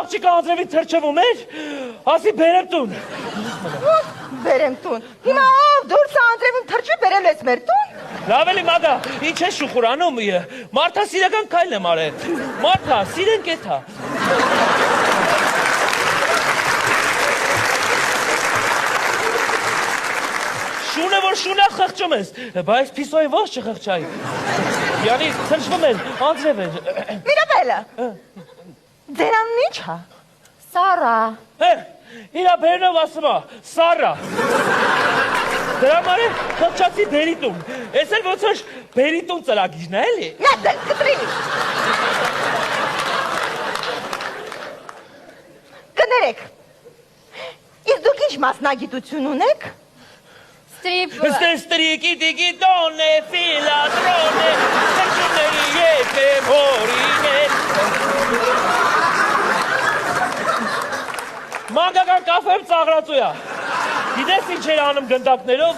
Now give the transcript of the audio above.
աղջիկը Անդրևի թրջվում էր, ասի բերեմ տուն։ Բերեմ տուն։ Հիմա ով դուրս Անդրևին թրջի բերել ես մեր տուն։ Լավ էլի մագա, ինչ ես շուխուրանում, մարդա սիրական քայլն եմ արել։ Մարդա, սիրեն կեթա։ Շունը որ շունա խղճում ես, բայց պիսոյի ոնց չխղճայի։ Յանի թրջվում են, Անդրև էր։ Միրաբելը, ձերանն ինչ հա։ Սարա։ Իրա բերնով ասում է, Սարա։ Դրա մարը խղճացի բերիտուն, ես էլ ոնց որ բերիտուն ծրագիրն է էլի։ Նա դել կտրի։ Կներեք, իսկ դուք ինչ մասնագիտություն ունեք։ Ստրիկի դիգի տոն է, ֆիլադրոն է, սրճումների ետ է, հորին է։ Մանգական կաֆեմ ծաղրացույա, գիտես ինչ էր անում գնդակներով։